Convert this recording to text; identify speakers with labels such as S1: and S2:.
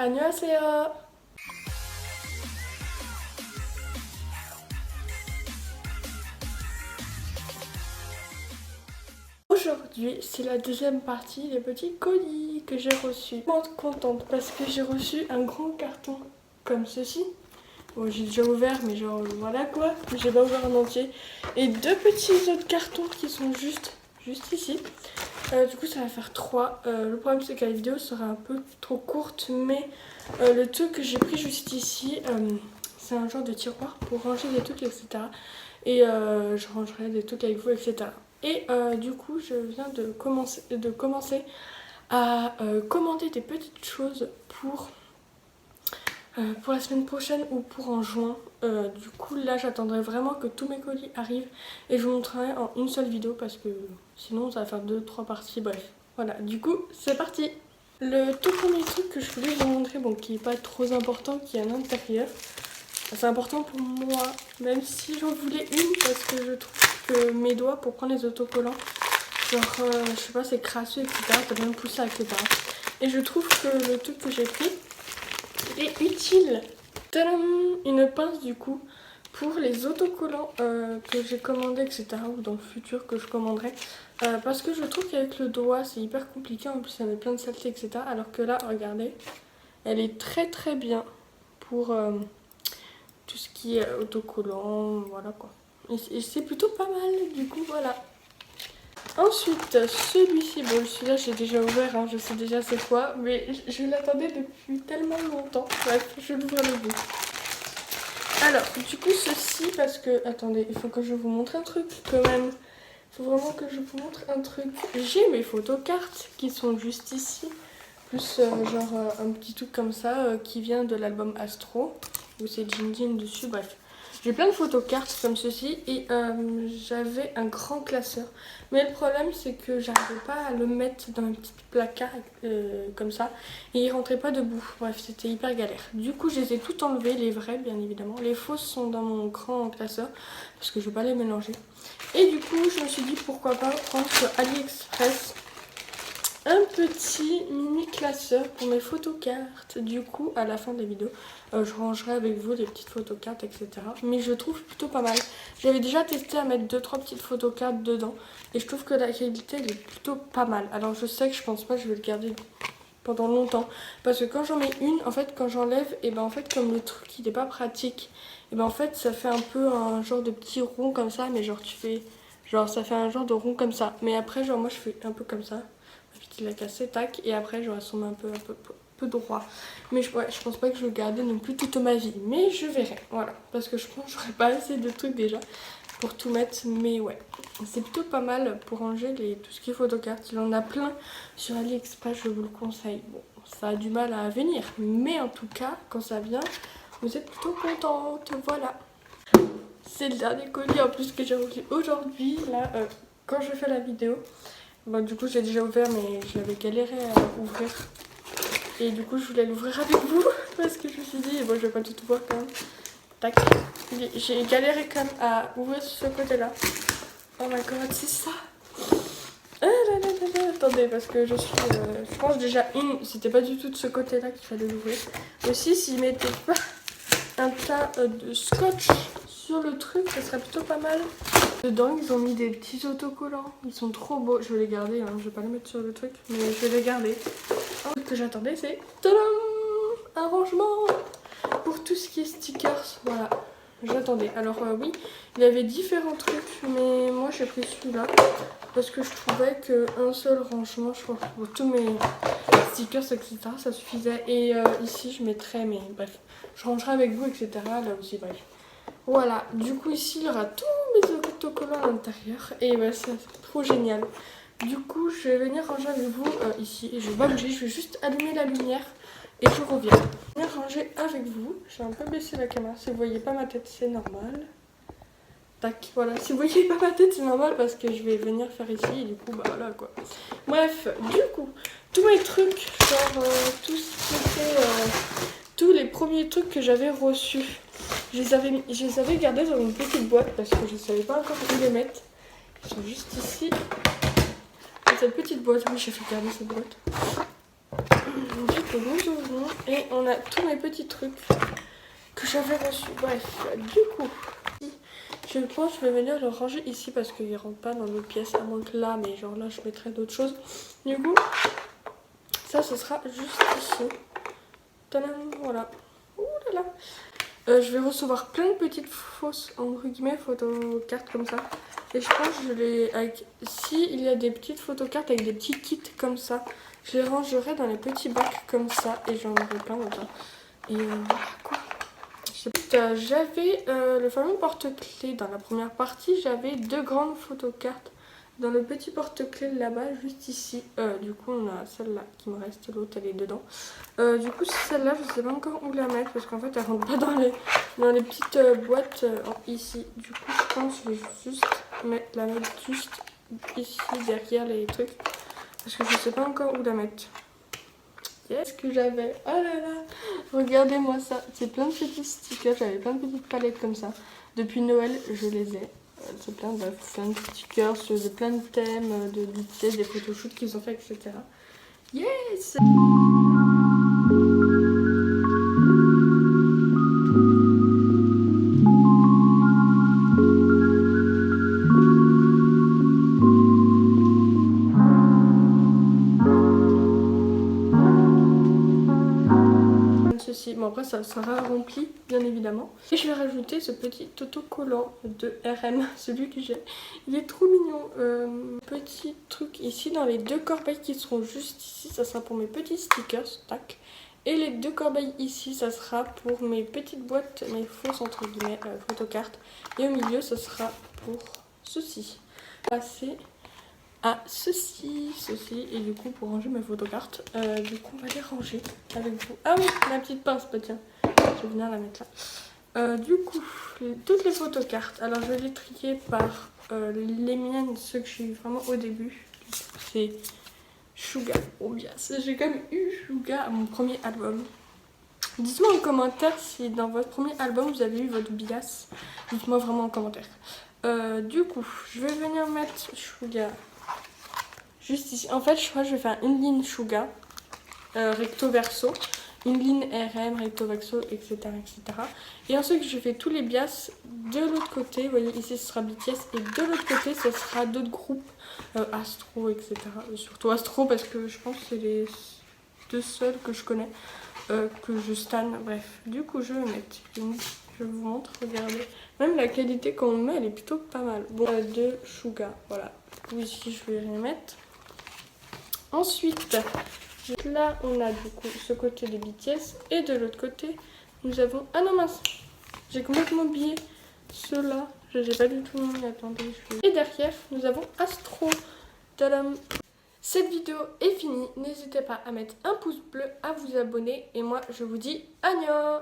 S1: 안녕하세요. Aujourd'hui, c'est la deuxième partie des petits colis que j'ai reçus. Je suis contente parce que j'ai reçu un grand carton comme ceci. Bon, j'ai déjà ouvert, mais genre voilà quoi. J'ai pas ouvert en entier. Et deux petits autres cartons qui sont juste ici. Du coup, ça va faire 3. Le problème, c'est que la vidéo sera un peu trop courte, mais le truc que j'ai pris juste ici, c'est un genre de tiroir pour ranger des trucs, etc. Et je rangerai des trucs avec vous, etc. Et du coup, je viens de commencer à commander des petites choses pour la semaine prochaine ou pour en juin. Du coup, là, j'attendrai vraiment que tous mes colis arrivent et je vous montrerai en une seule vidéo parce que sinon, ça va faire 2-3 parties. Bref, voilà. Du coup, c'est parti. Le tout premier truc que je voulais vous montrer, bon, qui n'est pas trop important, qui est à l'intérieur. C'est important pour moi, même si j'en voulais une parce que je trouve que mes doigts pour prendre les autocollants, genre, je sais pas, c'est crasseux, etc. Ça vient me pousser, etc. Et je trouve que le truc que j'ai pris est utile. Tadam, une pince du coup pour les autocollants que j'ai commandé, etc. ou dans le futur que je commanderai. Parce que je trouve qu'avec le doigt c'est hyper compliqué, en plus ça met plein de saleté, etc. Alors que là, regardez, elle est très bien pour tout ce qui est autocollant, voilà quoi. Et c'est plutôt pas mal, du coup, voilà. Ensuite, celui-ci, bon celui-là j'ai déjà ouvert, hein, je sais déjà c'est quoi, mais je l'attendais depuis tellement longtemps. Bref, je l'ouvre le bout. Alors, du coup ceci, parce que, attendez, il faut que je vous montre un truc quand même. Il faut vraiment que je vous montre un truc. J'ai mes photocartes qui sont juste ici, plus genre un petit truc comme ça qui vient de l'album Astro, où c'est Jin Jin dessus, bref. J'ai plein de photocartes comme ceci et j'avais un grand classeur. Mais le problème c'est que j'arrivais pas à le mettre dans un petit placard comme ça. Et il rentrait pas debout. Bref, c'était hyper galère. Du coup, je les ai toutes enlevées, les vraies bien évidemment. Les fausses sont dans mon grand classeur parce que je veux pas les mélanger. Et du coup, je me suis dit pourquoi pas prendre sur AliExpress un petit mini classeur pour mes photocartes. Du coup, à la fin de la vidéo, je rangerai avec vous les petites photocartes, etc. Mais je trouve plutôt pas mal. J'avais déjà testé à mettre 2-3 petites photocartes dedans. Et je trouve que la qualité, elle est plutôt pas mal. Alors je sais que je pense pas que je vais le garder pendant longtemps. Parce que quand j'en mets une, en fait, quand j'enlève, et ben en fait, comme le truc, il est pas pratique, et ben en fait, ça fait un peu un genre de petit rond comme ça. Mais genre, tu fais... Genre, ça fait un genre de rond comme ça. Mais après, genre, moi, je fais un peu comme ça. Il a cassé, tac, et après j'aurais son un peu droit. Mais je pense pas que je vais le garder non plus toute ma vie, mais je verrai, voilà, parce que je pense que j'aurais pas assez de trucs déjà pour tout mettre, mais ouais, c'est plutôt pas mal pour ranger tout ce qui est photocarte. Il en a plein sur AliExpress, je vous le conseille. Bon, ça a du mal à venir, mais en tout cas, quand ça vient, vous êtes plutôt contente, voilà. C'est le dernier colis en plus que j'ai reçu aujourd'hui, là, quand je fais la vidéo. Bon, du coup, j'ai déjà ouvert, mais j'avais galéré à ouvrir. Et du coup, je voulais l'ouvrir avec vous parce que je me suis dit, bon, je vais pas tout voir quand même. Tac. J'ai galéré quand même à ouvrir ce côté-là. Oh my god, c'est ça. Ah là là là là. Attendez, parce que je pense déjà c'était pas du tout de ce côté-là qu'il fallait l'ouvrir. Aussi, s'ils mettaient pas un tas de scotch sur le truc, ça serait plutôt pas mal. Dedans, ils ont mis des petits autocollants. Ils sont trop beaux. Je vais les garder, hein. Je vais pas les mettre sur le truc, mais je vais les garder. Un truc que j'attendais, c'est tadam, un rangement pour tout ce qui est stickers. Voilà, j'attendais. Alors oui, il y avait différents trucs, mais moi j'ai pris celui-là parce que je trouvais qu'un seul rangement, je crois, pour tous mes stickers, etc., ça suffisait. Et ici, je mettrais, mais bref, je rangerai avec vous, etc. Là aussi, bref. Voilà, du coup ici il y aura tous mes autocollants à l'intérieur et bah, c'est trop génial. Du coup je vais venir ranger avec vous ici et je vais pas bouger, je vais juste allumer la lumière et je reviens. Je vais venir ranger avec vous, j'ai un peu baissé la caméra, si vous voyez pas ma tête c'est normal. Tac, voilà, si vous voyez pas ma tête c'est normal parce que je vais venir faire ici et du coup bah voilà quoi. Bref, du coup, tous mes trucs, genre tout ce qui était, tous les premiers trucs que j'avais reçus. Je les avais gardés dans une petite boîte parce que je ne savais pas encore où les mettre. Ils sont juste ici. Et cette petite boîte, oui, j'ai fait garder cette boîte. Du Donc nous ouvrons et on a tous mes petits trucs que j'avais reçus. Bref, du coup, je pense que je vais venir le ranger ici parce qu'il ne rentre pas dans l'autre pièce, à moins que là, mais genre là je mettrai d'autres choses. Du coup, ça ce sera juste ici. Tadam, voilà. Ouh là là. Je vais recevoir plein de petites fausses, entre guillemets, photocartes comme ça. Et je pense que je les... Si il y a des petites photocartes avec des petits kits comme ça, je les rangerai dans les petits bacs comme ça. Et j'en aurai plein comme ça. Et voilà quoi. J'avais le fameux porte-clés dans la première partie. J'avais 2 grandes photocartes dans le petit porte-clés là-bas, juste ici. Du coup, on a celle-là qui me reste, l'autre elle est dedans. Du coup, celle-là, je sais pas encore où la mettre parce qu'en fait, elle rentre pas dans les petites boîtes ici. Du coup, je pense que je vais juste la mettre juste ici derrière les trucs parce que je sais pas encore où la mettre. Qu'est-ce que j'avais? Oh là là! Regardez-moi ça. C'est plein de petits stickers. J'avais plein de petites palettes comme ça. Depuis Noël, je les ai. C'est plein de stickers, de plein de thèmes, de BTS, des photoshoots qu'ils ont fait, etc. Yes! Ceci. Bon après ça sera rempli bien évidemment. Et je vais rajouter ce petit autocollant de RM, celui que j'ai. Il est trop mignon. Petit truc ici dans les 2 corbeilles qui seront juste ici, ça sera pour mes petits stickers. Tac. Et les 2 corbeilles ici, ça sera pour mes petites boîtes, mes fausses entre guillemets photocartes. Et au milieu, ça sera pour ceci. Passer à ceci, et du coup pour ranger mes photocartes, du coup on va les ranger avec vous. Ah oui, ma petite pince, bah tiens, je vais venir la mettre là. Du coup, toutes les photocartes, alors je vais les trier par les miennes, ceux que j'ai eu vraiment au début. C'est Suga, oh bien, j'ai quand même eu Suga à mon premier album. Dites-moi en commentaire si dans votre premier album vous avez eu votre bias, dites-moi vraiment en commentaire. Du coup, je vais venir mettre Suga juste ici. En fait, je crois que je vais faire une ligne Suga, recto verso, une ligne RM, recto verso, etc., etc. Et ensuite, je fais tous les bias de l'autre côté. Vous voyez, ici, ce sera BTS. Et de l'autre côté, ce sera d'autres groupes, Astro, etc. Surtout Astro, parce que je pense que c'est les 2 seuls que je connais, que je stan. Bref, du coup, je vais mettre une. Je vous montre, regardez. Même la qualité qu'on met, elle est plutôt pas mal. Bon, de Suga, voilà. Oui, ici, je vais rien mettre. Ensuite, là on a du coup ce côté de BTS et de l'autre côté nous avons... Ah non mince, j'ai complètement oublié ceux-là, je n'ai pas du tout mis, attendez. Et derrière nous avons Astro. Tadam. Cette vidéo est finie, n'hésitez pas à mettre un pouce bleu, à vous abonner et moi je vous dis agnon.